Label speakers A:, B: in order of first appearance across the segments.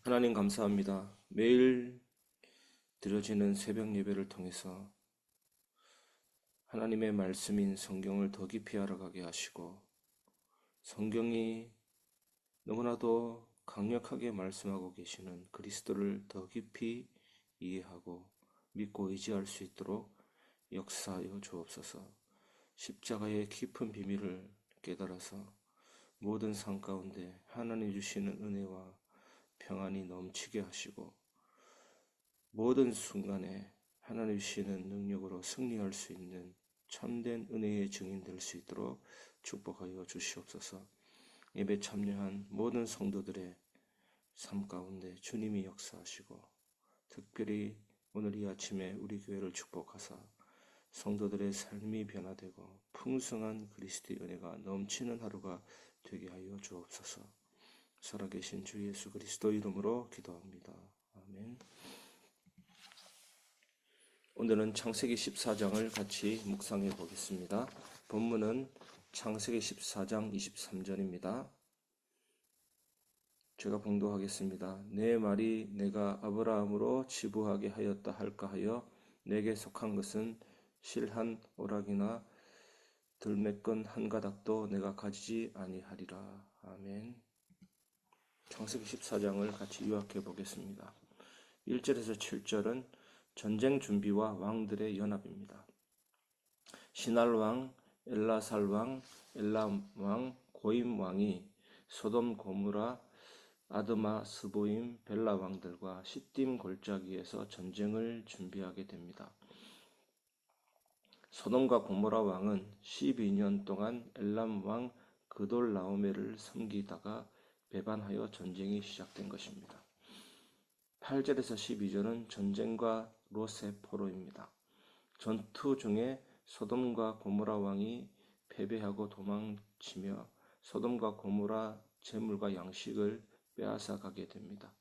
A: 하나님 감사합니다. 매일 드려지는 새벽 예배를 통해서 하나님의 말씀인 성경을 더 깊이 알아가게 하시고 성경이 너무나도 강력하게 말씀하고 계시는 그리스도를 더 깊이 이해하고 믿고 의지할 수 있도록 역사하여 주옵소서. 십자가의 깊은 비밀을 깨달아서 모든 삶 가운데 하나님 주시는 은혜와 평안이 넘치게 하시고 모든 순간에 하나님 주시는 능력으로 승리할 수 있는 참된 은혜의 증인 될 수 있도록 축복하여 주시옵소서. 예배 참여한 모든 성도들의 삶 가운데 주님이 역사하시고 특별히 오늘 이 아침에 우리 교회를 축복하사 성도들의 삶이 변화되고 풍성한 그리스도의 은혜가 넘치는 하루가 되게 하여 주옵소서. 살아계신 주 예수 그리스도 이름으로 기도합니다. 아멘. 오늘은 창세기 14장을 같이 묵상해 보겠습니다. 본문은 창세기 14장 23절입니다. 제가 봉독하겠습니다. 내 말이 내가 아브라함으로 지부하게 하였다 할까 하여 내게 속한 것은 실한 오락이나 들매건 한 가닥도 내가 가지지 아니하리라. 아멘. 창세기 14장을 같이 요약해 보겠습니다. 1절에서 7절은 전쟁 준비와 왕들의 연합입니다. 시날 왕, 엘라살 왕, 엘람 왕, 고임 왕이 소돔 고무라, 아드마 스보임, 벨라 왕들과 시딤 골짜기에서 전쟁을 준비하게 됩니다. 소돔과 고모라 왕은 12년 동안 엘람 왕 그돌라오메를 섬기다가 배반하여 전쟁이 시작된 것입니다. 8절에서 12절은 전쟁과 로세포로입니다. 전투 중에 소돔과 고모라 왕이 패배하고 도망치며 소돔과 고모라 재물과 양식을 빼앗아 가게 됩니다.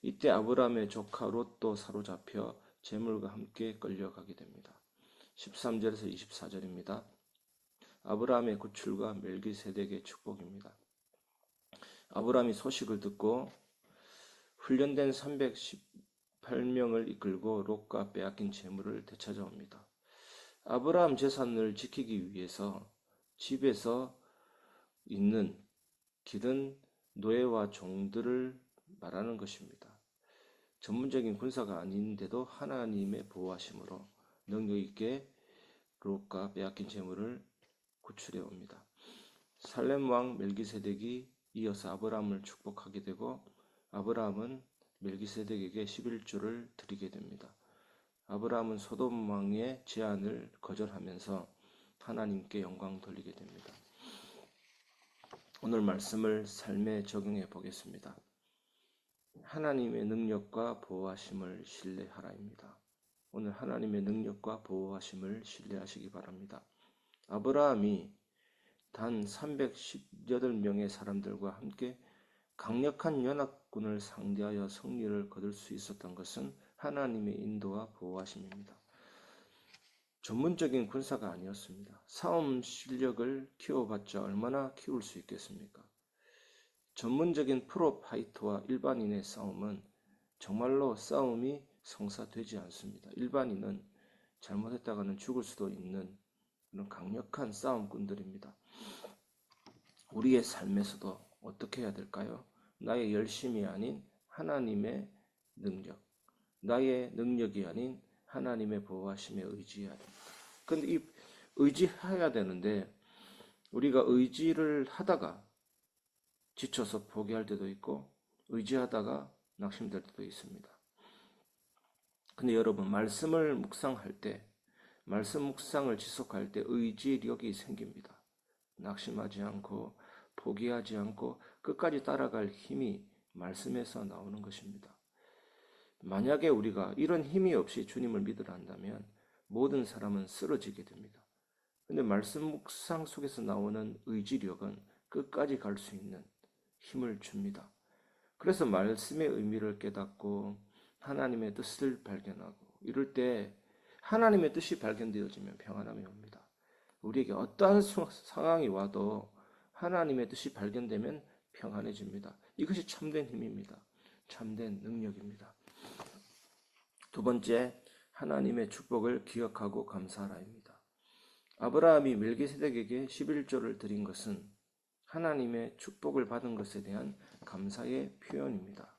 A: 이때 아브라함의 조카 롯도 사로잡혀 재물과 함께 끌려가게 됩니다. 13절에서 24절입니다. 아브라함의 구출과 멜기세덱의 축복입니다. 아브라함이 소식을 듣고 훈련된 318명을 이끌고 롯과 빼앗긴 재물을 되찾아옵니다. 아브라함 재산을 지키기 위해서 집에서 있는 기른 노예와 종들을 말하는 것입니다. 전문적인 군사가 아닌데도 하나님의 보호하심으로 능력 있게 롯과 빼앗긴 재물을 구출해 옵니다. 살렘 왕 멜기세덱이 이어서 아브라함을 축복하게 되고 아브라함은 멜기세덱에게 11조를 드리게 됩니다. 아브라함은 소돔 왕의 제안을 거절하면서 하나님께 영광 돌리게 됩니다. 오늘 말씀을 삶에 적용해 보겠습니다. 하나님의 능력과 보호하심을 신뢰하라입니다. 오늘 하나님의 능력과 보호하심을 신뢰하시기 바랍니다. 아브라함이 단 318명의 사람들과 함께 강력한 연합군을 상대하여 승리를 거둘 수 있었던 것은 하나님의 인도와 보호하심입니다. 전문적인 군사가 아니었습니다. 싸움 실력을 키워봤자 얼마나 키울 수 있겠습니까? 전문적인 프로파이터와 일반인의 싸움은 정말로 싸움이 성사되지 않습니다. 일반인은 잘못했다가는 죽을 수도 있는 그런 강력한 싸움꾼들입니다. 우리의 삶에서도 어떻게 해야 될까요? 나의 열심이 아닌 하나님의 능력, 나의 능력이 아닌 하나님의 보호하심에 의지해야 됩니다. 근데 이 의지해야 되는데 우리가 의지를 하다가 지쳐서 포기할 때도 있고 의지하다가 낙심될 때도 있습니다. 근데 여러분 말씀을 묵상할 때 말씀 묵상을 지속할 때 의지력이 생깁니다. 낙심하지 않고 포기하지 않고 끝까지 따라갈 힘이 말씀에서 나오는 것입니다. 만약에 우리가 이런 힘이 없이 주님을 믿으라 한다면 모든 사람은 쓰러지게 됩니다. 근데 말씀 묵상 속에서 나오는 의지력은 끝까지 갈 수 있는 힘을 줍니다. 그래서 말씀의 의미를 깨닫고 하나님의 뜻을 발견하고 이럴 때 하나님의 뜻이 발견되어지면 평안함이 옵니다. 우리에게 어떠한 상황이 와도 하나님의 뜻이 발견되면 평안해집니다. 이것이 참된 힘입니다. 참된 능력입니다. 두 번째, 하나님의 축복을 기억하고 감사하라입니다. 아브라함이 멜기세덱에게 11조를 드린 것은 하나님의 축복을 받은 것에 대한 감사의 표현입니다.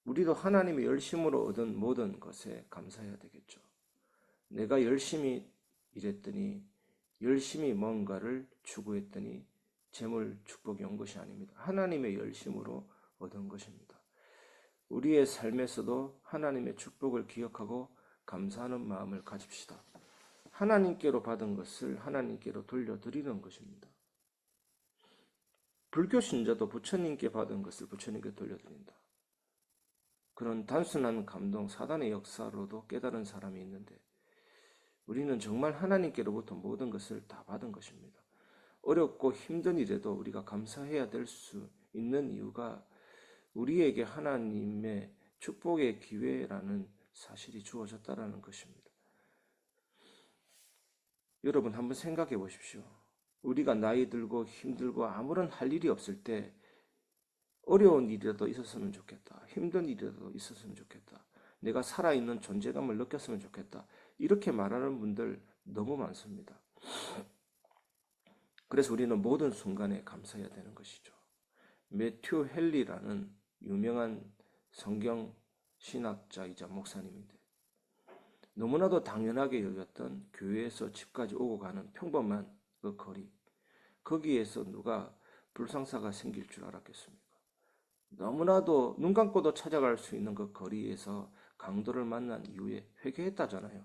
A: 우리도 하나님의 열심으로 얻은 모든 것에 감사해야 되겠죠. 내가 열심히 일했더니, 열심히 뭔가를 추구했더니 재물 축복이 온 것이 아닙니다. 하나님의 열심으로 얻은 것입니다. 우리의 삶에서도 하나님의 축복을 기억하고 감사하는 마음을 가집시다. 하나님께로 받은 것을 하나님께로 돌려드리는 것입니다. 불교 신자도 부처님께 받은 것을 부처님께 돌려드린다. 그런 단순한 감동, 사단의 역사로도 깨달은 사람이 있는데 우리는 정말 하나님께로부터 모든 것을 다 받은 것입니다. 어렵고 힘든 일에도 우리가 감사해야 될 수 있는 이유가 우리에게 하나님의 축복의 기회라는 사실이 주어졌다는 것입니다. 여러분 한번 생각해 보십시오. 우리가 나이 들고 힘들고 아무런 할 일이 없을 때 어려운 일이라도 있었으면 좋겠다. 힘든 일이라도 있었으면 좋겠다. 내가 살아있는 존재감을 느꼈으면 좋겠다. 이렇게 말하는 분들 너무 많습니다. 그래서 우리는 모든 순간에 감사해야 되는 것이죠. 매튜 헨리라는 유명한 성경 신학자이자 목사님인데 너무나도 당연하게 여겼던 교회에서 집까지 오고 가는 평범한 그 거리, 거기에서 누가 불상사가 생길 줄 알았겠습니까? 너무나도 눈 감고도 찾아갈 수 있는 그 거리에서 강도를 만난 이후에 회개했다잖아요.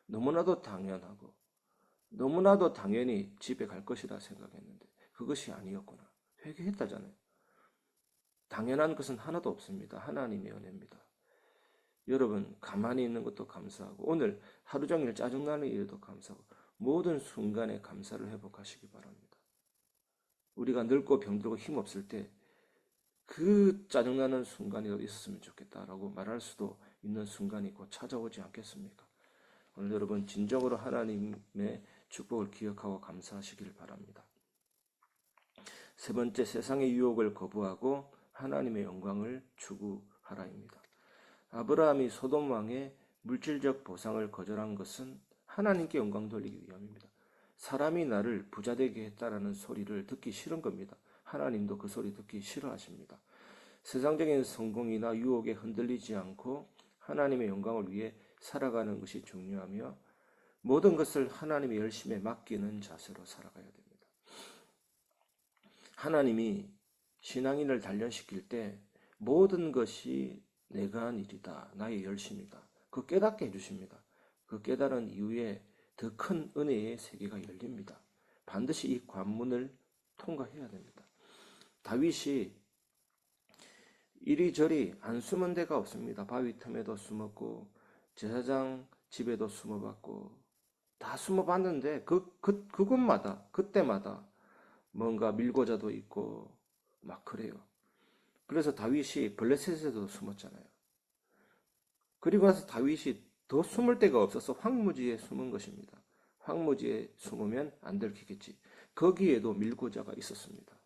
A: 너무나도 당연하고 너무나도 당연히 집에 갈 것이라 생각했는데 그것이 아니었구나. 회개했다잖아요. 당연한 것은 하나도 없습니다. 하나님의 은혜입니다. 여러분 가만히 있는 것도 감사하고 오늘 하루 종일 짜증나는 일에도 감사하고 모든 순간에 감사를 회복하시기 바랍니다. 우리가 늙고 병들고 힘없을 때 그 짜증나는 순간이라도 있었으면 좋겠다라고 말할 수도 있는 순간이 곧 찾아오지 않겠습니까? 오늘 여러분 진정으로 하나님의 축복을 기억하고 감사하시길 바랍니다. 세 번째, 세상의 유혹을 거부하고 하나님의 영광을 추구하라입니다. 아브라함이 소돔 왕의 물질적 보상을 거절한 것은 하나님께 영광 돌리기 위함입니다. 사람이 나를 부자되게 했다라는 소리를 듣기 싫은 겁니다. 하나님도 그 소리 듣기 싫어하십니다. 세상적인 성공이나 유혹에 흔들리지 않고 하나님의 영광을 위해 살아가는 것이 중요하며 모든 것을 하나님의 열심에 맡기는 자세로 살아가야 됩니다. 하나님이 신앙인을 단련시킬 때 모든 것이 내가 한 일이다. 나의 열심이다. 그 깨닫게 해주십니다. 그 깨달은 이후에 더 큰 은혜의 세계가 열립니다. 반드시 이 관문을 통과해야 됩니다. 다윗이 이리저리 안 숨은 데가 없습니다. 바위 틈에도 숨었고 제사장 집에도 숨어봤고 다 숨어봤는데 그곳마다 그때마다 뭔가 밀고자도 있고 막 그래요. 그래서 다윗이 블레셋에도 숨었잖아요. 그리고 나서 다윗이 더 숨을 데가 없어서 황무지에 숨은 것입니다. 황무지에 숨으면 안 들키겠지. 거기에도 밀고자가 있었습니다.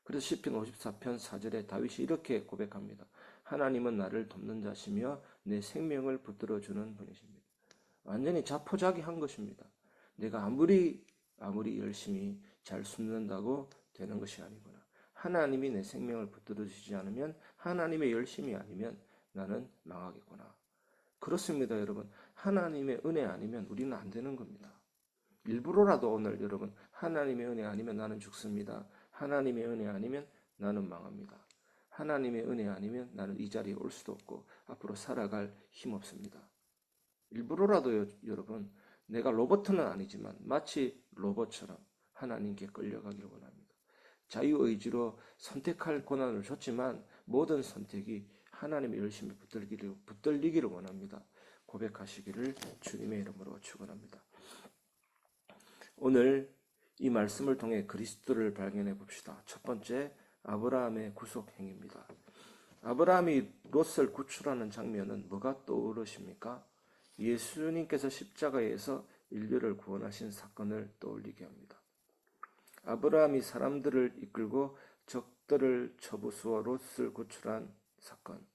A: 그래서 시편 54편 4절에 다윗이 이렇게 고백합니다. 하나님은 나를 돕는 자시며 내 생명을 붙들어주는 분이십니다. 완전히 자포자기한 것입니다. 내가 아무리 열심히 잘 숨는다고 되는 것이 아니구나. 하나님이 내 생명을 붙들어주지 않으면 하나님의 열심이 아니면 나는 망하겠구나. 그렇습니다, 여러분. 하나님의 은혜 아니면 우리는 안 되는 겁니다. 일부러라도 오늘 여러분 하나님의 은혜 아니면 나는 죽습니다. 하나님의 은혜 아니면 나는 망합니다. 하나님의 은혜 아니면 나는 이 자리에 올 수도 없고 앞으로 살아갈 힘 없습니다. 일부러라도 여러분 내가 로봇은 아니지만 마치 로봇처럼 하나님께 끌려가기를 원합니다. 자유의지로 선택할 권한을 줬지만 모든 선택이 하나님의 열심히 붙들리기를 원합니다. 고백하시기를 주님의 이름으로 축원합니다. 오늘 이 말씀을 통해 그리스도를 발견해 봅시다. 첫 번째, 아브라함의 구속 행위입니다. 아브라함이 롯을 구출하는 장면은 뭐가 떠오르십니까? 예수님께서 십자가에서 인류를 구원하신 사건을 떠올리게 합니다. 아브라함이 사람들을 이끌고 저 적들을 처부수어 롯을 구출한 사건.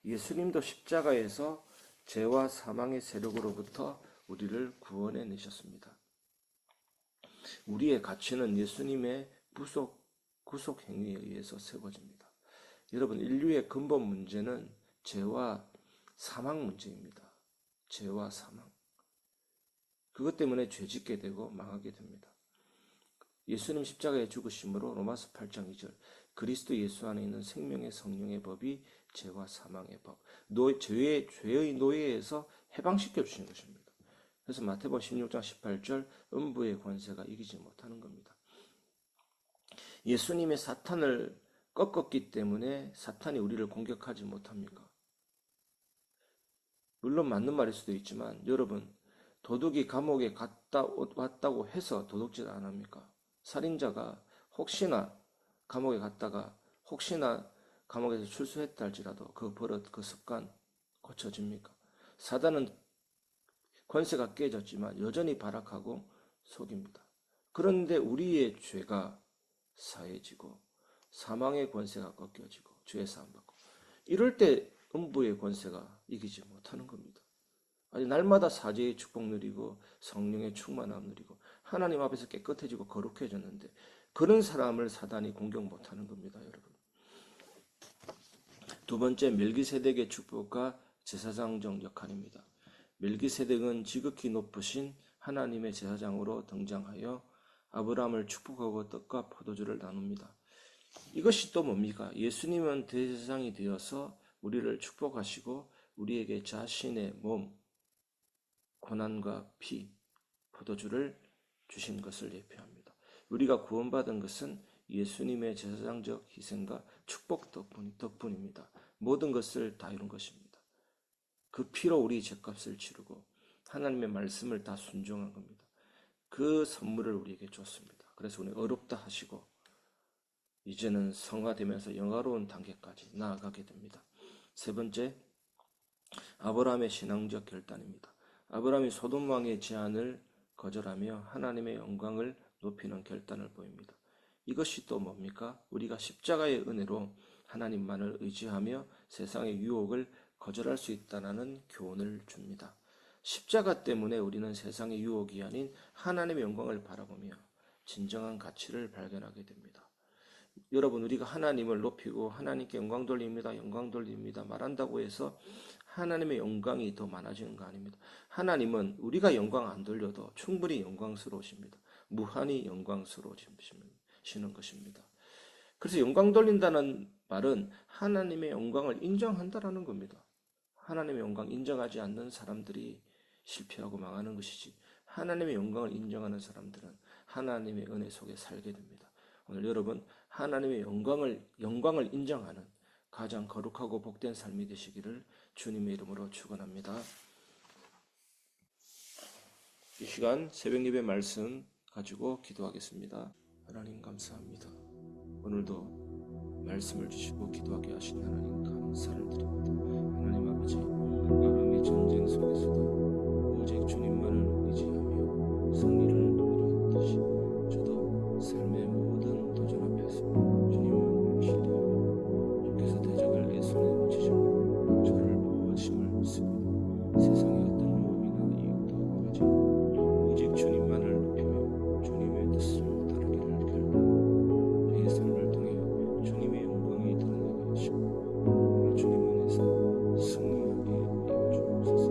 A: 예수님도 십자가에서 죄와 사망의 세력으로부터 우리를 구원해 내셨습니다. 우리의 가치는 예수님의 구속 행위에 의해서 세워집니다. 여러분, 인류의 근본 문제는 죄와 사망 문제입니다. 죄와 사망. 그것 때문에 죄짓게 되고 망하게 됩니다. 예수님 십자가에 죽으심으로 로마서 8장 2절 그리스도 예수 안에 있는 생명의 성령의 법이 죄와 사망의 법, 죄의 노예에서 해방시켜 주시는 것입니다. 그래서 마태복음 16장 18절 음부의 권세가 이기지 못하는 겁니다. 예수님의 사탄을 꺾었기 때문에 사탄이 우리를 공격하지 못합니까? 물론 맞는 말일 수도 있지만 여러분, 도둑이 감옥에 왔다고 해서 도둑질 안 합니까? 살인자가 혹시나 감옥에 갔다가 혹시나 감옥에서 출소했다 할지라도 그 버릇, 그 습관 고쳐집니까? 사단은 권세가 깨졌지만 여전히 발악하고 속입니다. 그런데 우리의 죄가 사해지고 사망의 권세가 꺾여지고 죄의 사함받고 이럴 때 음부의 권세가 이기지 못하는 겁니다. 아니 날마다 사죄의 축복 누리고 성령의 충만함 누리고 하나님 앞에서 깨끗해지고 거룩해졌는데 그런 사람을 사단이 공격 못하는 겁니다, 여러분. 두 번째, 멜기세덱의 축복과 제사장적 역할입니다. 멜기세덱은 지극히 높으신 하나님의 제사장으로 등장하여 아브라함을 축복하고 떡과 포도주를 나눕니다. 이것이 또 뭡니까? 예수님은 대제사장이 되어서 우리를 축복하시고 우리에게 자신의 몸, 고난과 피, 포도주를 주신 것을 예표합니다. 우리가 구원받은 것은 예수님의 제사장적 희생과 축복 덕분입니다. 모든 것을 다 이룬 것입니다. 그 피로 우리 죄값을 치르고 하나님의 말씀을 다 순종한 겁니다. 그 선물을 우리에게 줬습니다. 그래서 우리 어렵다 하시고 이제는 성화되면서 영화로운 단계까지 나아가게 됩니다. 세 번째, 아브라함의 신앙적 결단입니다. 아브라함이 소돔 왕의 제안을 거절하며 하나님의 영광을 높이는 결단을 보입니다. 이것이 또 뭡니까? 우리가 십자가의 은혜로 하나님만을 의지하며 세상의 유혹을 거절할 수 있다는 교훈을 줍니다. 십자가 때문에 우리는 세상의 유혹이 아닌 하나님의 영광을 바라보며 진정한 가치를 발견하게 됩니다. 여러분, 우리가 하나님을 높이고 하나님께 영광 돌립니다 말한다고 해서 하나님의 영광이 더 많아지는 거 아닙니다. 하나님은 우리가 영광 안 돌려도 충분히 영광스러우십니다. 무한히 영광스러우시는 것입니다. 그래서 영광 돌린다는 말은 하나님의 영광을 인정한다라는 겁니다. 하나님의 영광 인정하지 않는 사람들이 실패하고 망하는 것이지 하나님의 영광을 인정하는 사람들은 하나님의 은혜 속에 살게 됩니다. 오늘 여러분, 하나님의 영광을 인정하는 가장 거룩하고 복된 삶이 되시기를 주님의 이름으로 축원합니다. 이 시간 새벽 예배 말씀 가지고 기도하겠습니다. 하나님 감사합니다. 오늘도 말씀을 주시고 기도하게 하신 하나님 감사를 드립니다. 하나님 아버지, 아브라함의 전쟁 속에서도 오직 주님만을 의지하며 승리를 이루었듯이 저도 삶의 모든 도전 앞에서 주님만을 신뢰하며 주께서 대적을 내 손에 붙이시고 저를 보호하심을 믿습니다. 세상의 어떤 유혹이나 이유도 바라지 않고 오직 주님만을 높이며 주님의 뜻을 따르기를 결단합니다. 저의 삶을 통해 주님의 영광이 드러나게 하시고 주님 안에서 승리하게 하여 주옵소서.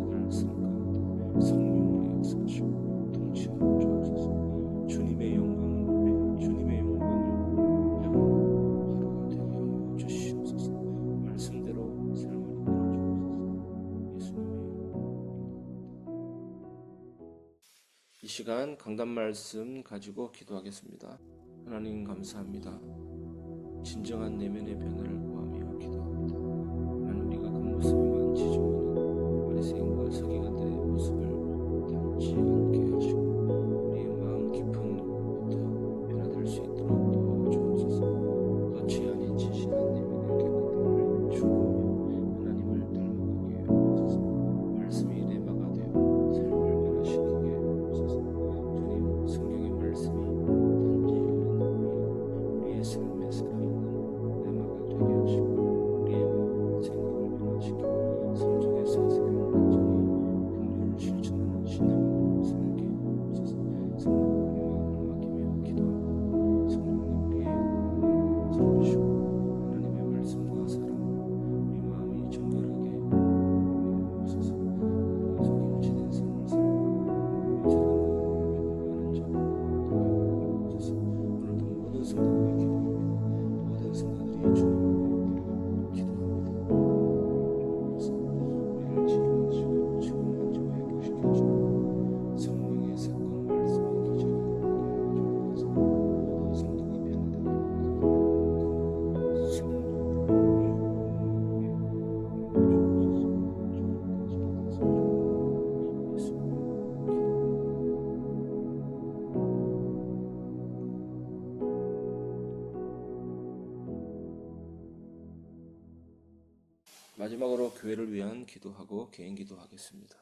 A: 그들 삶 가운데 성령으로 역사하시고 통치하여 주옵소서. 주님의 영광을 높여 주님의 영광을 향한 하루가 되게 하여 주시옵소서. 말씀대로 삶을 이끌어 주옵소서. 예수님의 이 시간 강단 말씀 가지고 기도하겠습니다. 하나님 감사합니다. 진정한 내면의 변화를 구하며 기도합니다. 하나님, 우리가 그 모습에만 치중하는 바리새인과 서기관들의 모습을 닮지 않게 하시고 우리의 마음 깊은 곳부터 변화될 수 있도록 도와주옵소서. 거치 아닌 진실한 내면의 깨끗함을 추구하며 하나님을 닮아가게 하옵소서. 말씀이 레마가 되어 삶을 변화시키게 하옵소서. 주님, 성경의 말씀이 단지 읽는 변화시키고 우리의 생각을 변화시키고 삶 속에서 새로운 완전히 긍휼을 실천하는 신앙으로 살게 하옵소서. 성령 우리 마음을 맡기며 기도하고 성령님 우리의 마음을 살피시고 하나님의 말씀과 사랑 우리 마음이 정결하게 하옵소서. 하나님 속에 일치된 삶을 살고 우리 사랑과 변화하는 자 오늘도 모든 성도들이 기도합니다. 모든 성도들이 주님을 기도합니다. 그래서 우리를 치료하시고 치유만지고 회복시켜주고 성령의 사건 말씀의 기적이 일어나게 해주옵소서. 모든 성도가 변화되게 하옵소서. 마지막으로 교회를 위한 기도하고 개인 기도하겠습니다.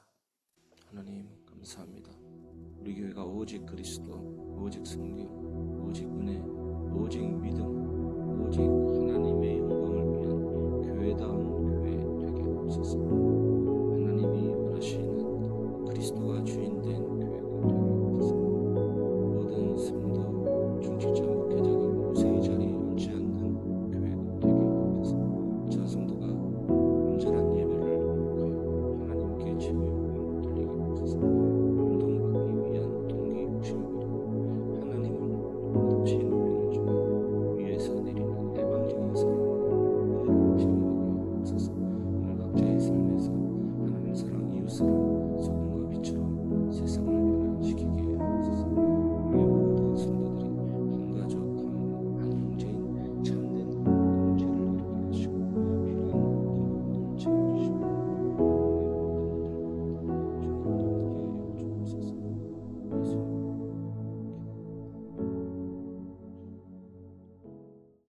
A: 하나님 감사합니다. 우리 교회가 오직 그리스도, 오직 성령, 오직 은혜, 오직 믿음, 오직